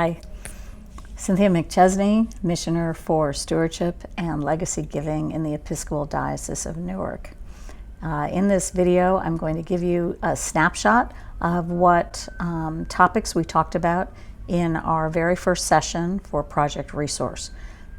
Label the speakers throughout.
Speaker 1: Hi, Cynthia McChesney, Missioner for Stewardship and Legacy Giving in the Episcopal Diocese of Newark. In this video, I'm going to give you a snapshot of what topics we talked about in our very first session for Project Resource.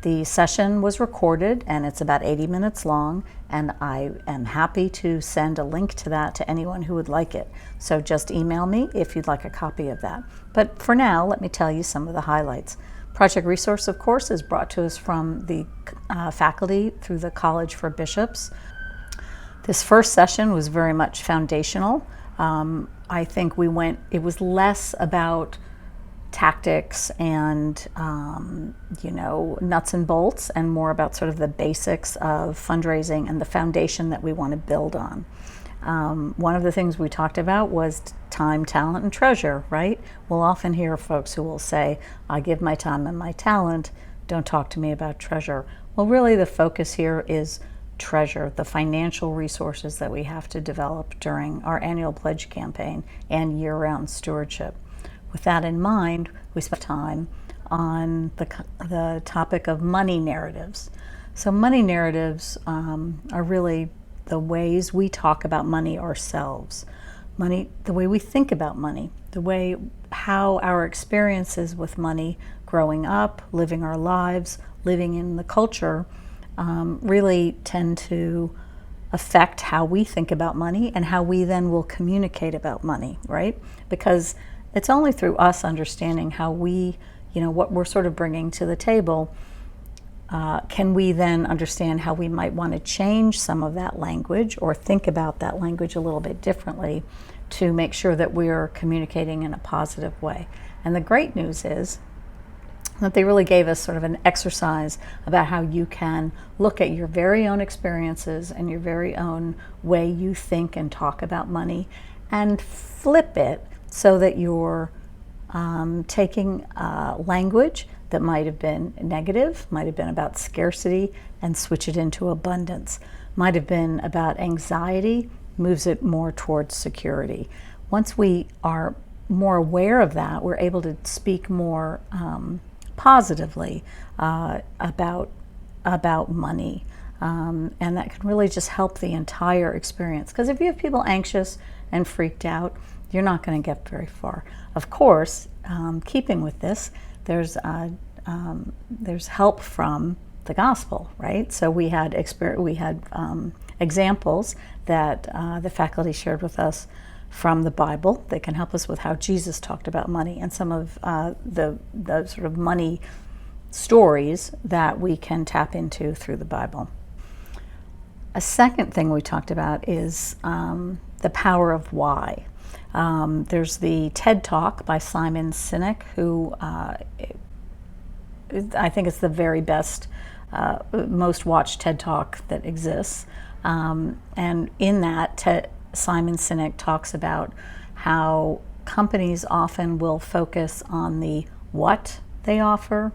Speaker 1: The session was recorded and it's about 80 minutes long, and I am happy to send a link to that to anyone who would like it. So just email me if you'd like a copy of that. But for now, let me tell you some of the highlights. Project Resource, of course, is brought to us from the faculty through the College for Bishops. This first session was very much foundational. I think it was less about tactics and nuts and bolts, and more about sort of the basics of fundraising and the foundation that we want to build on. One of the things we talked about was time, talent, and treasure, right? We'll often hear folks who will say, I give my time and my talent, don't talk to me about treasure. Well, really the focus here is treasure, the financial resources that we have to develop during our annual pledge campaign and year-round stewardship. With that in mind, we spent time on the topic of money narratives. So money narratives are really the ways we talk about money ourselves. Money, the way we think about money, how our experiences with money growing up, living our lives, living in the culture, really tend to affect how we think about money and how we then will communicate about money, right? Because it's only through us understanding how we, what we're sort of bringing to the table, can we then understand how we might want to change some of that language or think about that language a little bit differently to make sure that we're communicating in a positive way. And the great news is that they really gave us sort of an exercise about how you can look at your very own experiences and your very own way you think and talk about money and flip it so that you're taking language that might have been negative, might have been about scarcity, and switch it into abundance. Might have been about anxiety, moves it more towards security. Once we are more aware of that, we're able to speak more positively about money. And that can really just help the entire experience. Because if you have people anxious and freaked out, you're not going to get very far. Of course, keeping with this, there's help from the gospel, right? So we had examples that the faculty shared with us from the Bible that can help us with how Jesus talked about money, and some of the sort of money stories that we can tap into through the Bible. A second thing we talked about is the power of why. There's the TED Talk by Simon Sinek, who I think is the very best, most watched TED Talk that exists. And in that, Simon Sinek talks about how companies often will focus on the what they offer,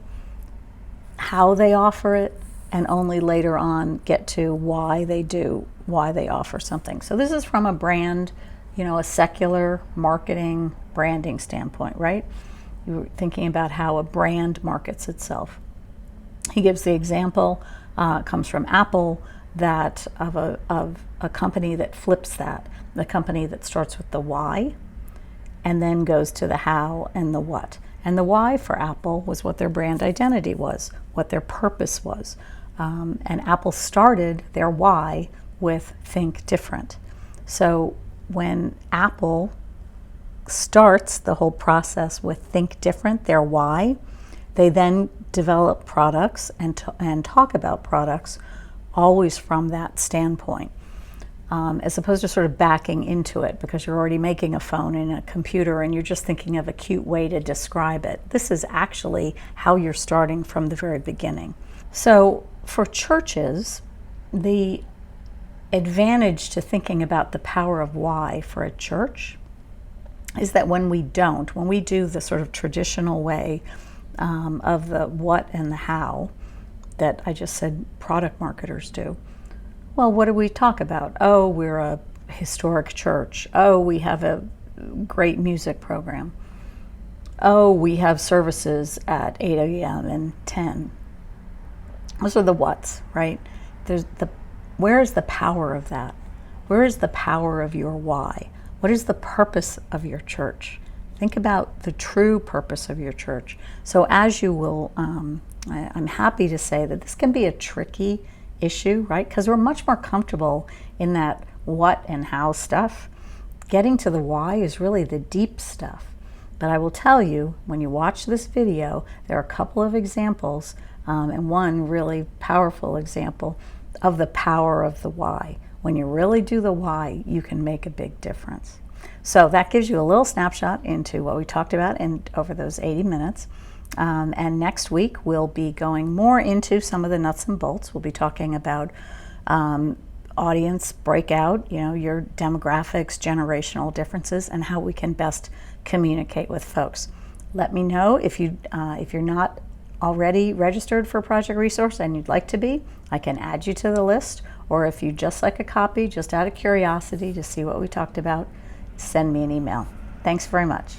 Speaker 1: how they offer it, and only later on get to why they offer something. So this is from a brand, a secular marketing branding standpoint, right? You're thinking about how a brand markets itself. He gives the example, comes from Apple, that of a company that flips that, the company that starts with the why and then goes to the how and the what. And the why for Apple was what their brand identity was, what their purpose was. And Apple started their why with think different. So when Apple starts the whole process with think different, their why, they then develop products and talk about products always from that standpoint, as opposed to sort of backing into it because you're already making a phone and a computer and you're just thinking of a cute way to describe it. This is actually how you're starting from the very beginning. So for churches, the advantage to thinking about the power of why for a church is that when we do the sort of traditional way of the what and the how that I just said product marketers do, well, what do we talk about? Oh, we're a historic church. Oh, we have a great music program. Oh, we have services at 8 a.m. and 10. Those are the what's, right? Where is the power of that? Where is the power of your why? What is the purpose of your church? Think about the true purpose of your church. So as you will, I'm happy to say that this can be a tricky issue, right? Because we're much more comfortable in that what and how stuff. Getting to the why is really the deep stuff. But I will tell you, when you watch this video, there are a couple of examples, and one really powerful example of the power of the why. When you really do the why, you can make a big difference. So that gives you a little snapshot into what we talked about over those 80 minutes. And next week, we'll be going more into some of the nuts and bolts. We'll be talking about audience breakout, your demographics, generational differences, and how we can best communicate with folks. Let me know if you're not already registered for Project Resource and you'd like to be. I can add you to the list, or if you just like a copy, just out of curiosity to see what we talked about, send me an email. Thanks very much.